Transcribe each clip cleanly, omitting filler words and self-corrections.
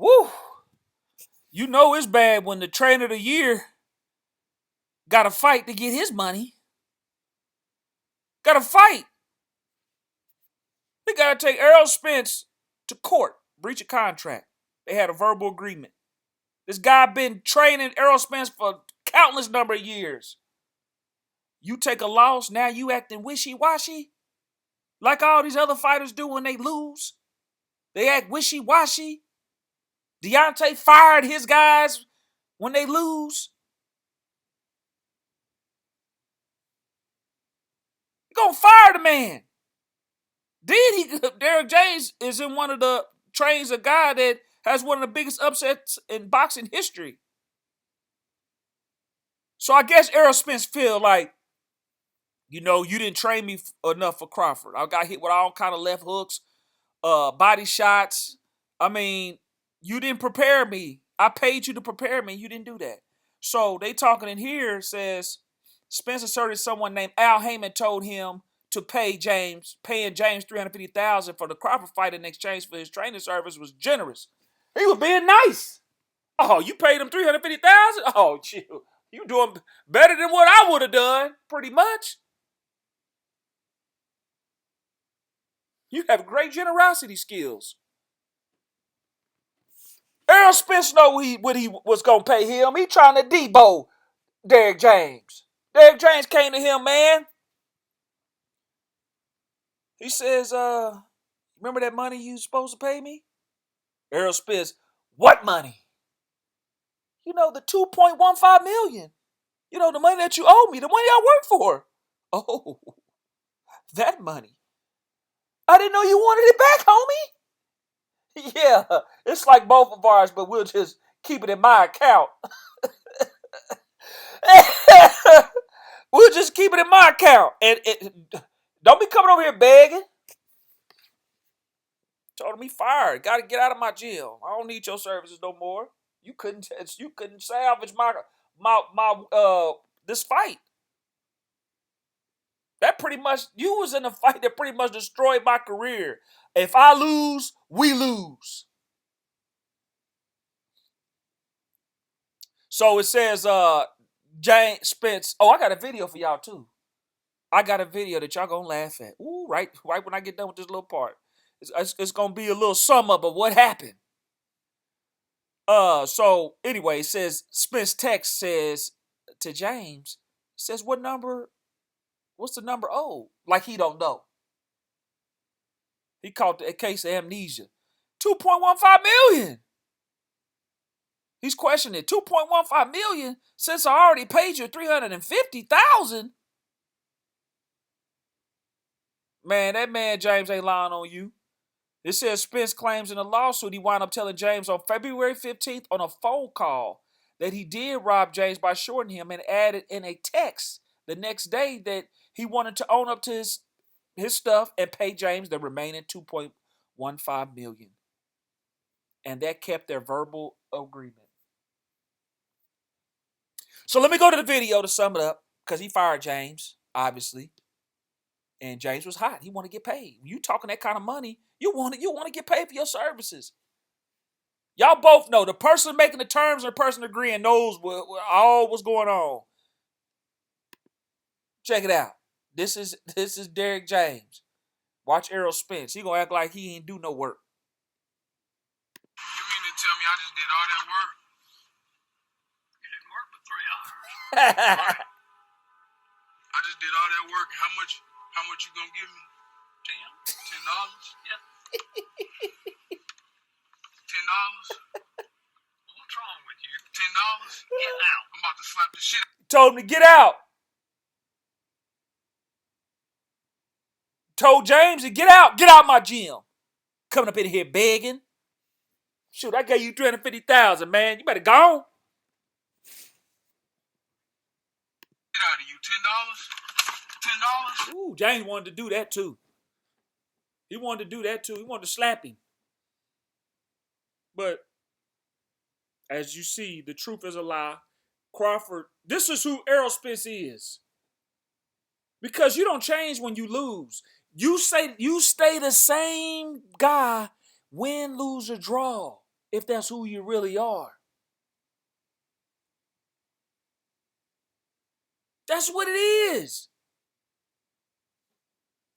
Woo! You know it's bad when the trainer of the year got to fight to get his money. Got to fight. They got to take Errol Spence to court, breach of contract. They had a verbal agreement. This guy been training Errol Spence for countless number of years. You take a loss, now you acting wishy-washy? Like all these other fighters do when they lose. They act wishy-washy. Deontay fired his guys when they lose. You're going to fire the man. Derrick James is in one of the trains a guy that has one of the biggest upsets in boxing history. So I guess Errol Spence feel like, you didn't train me enough for Crawford. I got hit with all kind of left hooks, body shots. I mean, you didn't prepare me. I paid you to prepare me. You didn't do that. So they talking in here says Spence asserted someone named Al Heyman told him to paying James $350,000 for the Crawford fight in exchange for his training service was generous. He was being nice. Oh, you paid him $350,000? Oh, you doing better than what I would have done, pretty much. You have great generosity skills. Errol Spence know what he was gonna pay him. He trying to debo Derrick James. Derrick James came to him, man. He says, remember that money you supposed to pay me? Errol Spence, what money? The $2.15 million. The money that you owe me, the money I work for. Oh, that money. I didn't know you wanted it back, homie. Yeah, it's like both of ours, but we'll just keep it in my account. We'll just keep it in my account. And don't be coming over here begging. Told him he fired. Got to get out of my jail. I don't need your services no more. You couldn't salvage this fight. That pretty much, you was in a fight that pretty much destroyed my career. If I lose, we lose. So it says, James Spence. Oh, I got a video for y'all too. I got a video that y'all gonna laugh at. Ooh, right when I get done with this little part. It's gonna be a little sum up of what happened. So anyway, it says Spence text says to James, says what's the number? Oh, like he don't know. He caught a case of amnesia. $2.15 million. He's questioning $2.15 million since I already paid you $350,000. Man, that man James ain't lying on you. It says Spence claims in a lawsuit he wound up telling James on February 15th on a phone call that he did rob James by shorting him and added in a text the next day that he wanted to own up to his stuff and pay James the remaining $2.15 million. And that kept their verbal agreement. So let me go to the video to sum it up, because he fired James, obviously. And James was hot. He wanted to get paid. You talking that kind of money, you want to get paid for your services. Y'all both know the person making the terms and the person agreeing knows what's going on. Check it out. This is Derrick James. Watch Errol Spence. He gonna act like he ain't do no work. You mean to tell me I just did all that work? You didn't work for 3 hours. I just did all that work. How much you gonna give me? $10? Yeah. $10? What's wrong with you? $10? Get out. I'm about to slap the shit. Told him to get out. Told James to get out. Get out my gym. Coming up in here begging. Shoot, I gave you $350,000, man. You better go. Get out of you. $10? $10? Ooh, James wanted to do that too. He wanted to do that too. He wanted to slap him. But as you see, the truth is a lie. Crawford, this is who Errol Spence is. Because you don't change when you lose. You stay the same guy, win, lose, or draw. if that's who you really are. That's what it is.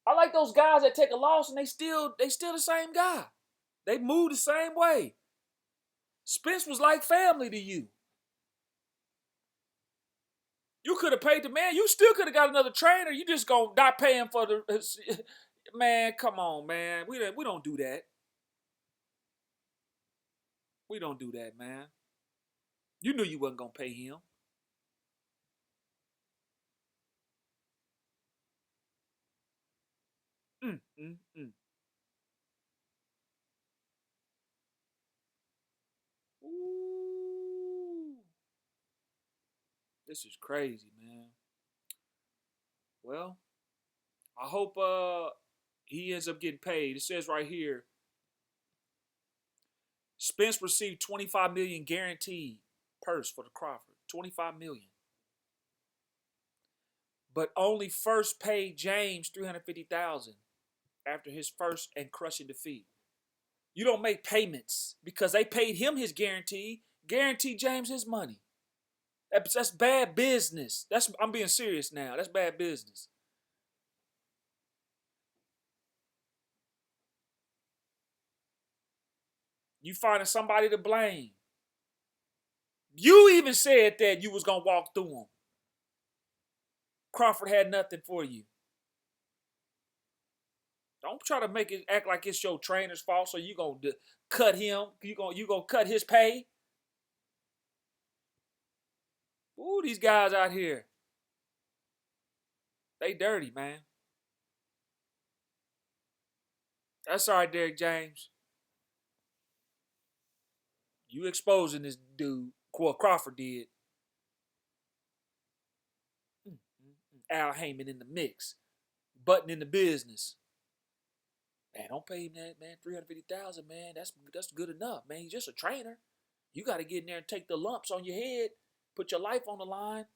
I like those guys that take a loss and they still the same guy. They move the same way. Spence was like family to you. You could have paid the man. You still could have got another trainer. You just gonna not pay him for the man. Come on, man. We don't do that. We don't do that, man. You knew you wasn't gonna pay him. Mm, mm, mm. Ooh, this is crazy, man. Well, I hope he ends up getting paid. It says right here, Spence received 25 million guaranteed purse for the Crawford. 25 million. But only first paid James 350,000 after his first and crushing defeat. You don't make payments because they paid him his guarantee. Guarantee James his money. That's bad business. I'm being serious now. That's bad business. You finding somebody to blame. You even said that you was gonna walk through him. Crawford had nothing for you. Don't try to make it act like it's your trainer's fault. So you gonna cut him? You gonna cut his pay? Ooh, these guys out here, they dirty, man. That's all right, Derrick James. You exposing this dude. Crawford did. Al Heyman in the mix, button in the business. Man, don't pay him that, man. 350,000, man. That's good enough, man. He's just a trainer. You got to get in there and take the lumps on your head, put your life on the line.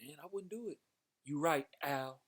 Man, I wouldn't do it. You right, Al.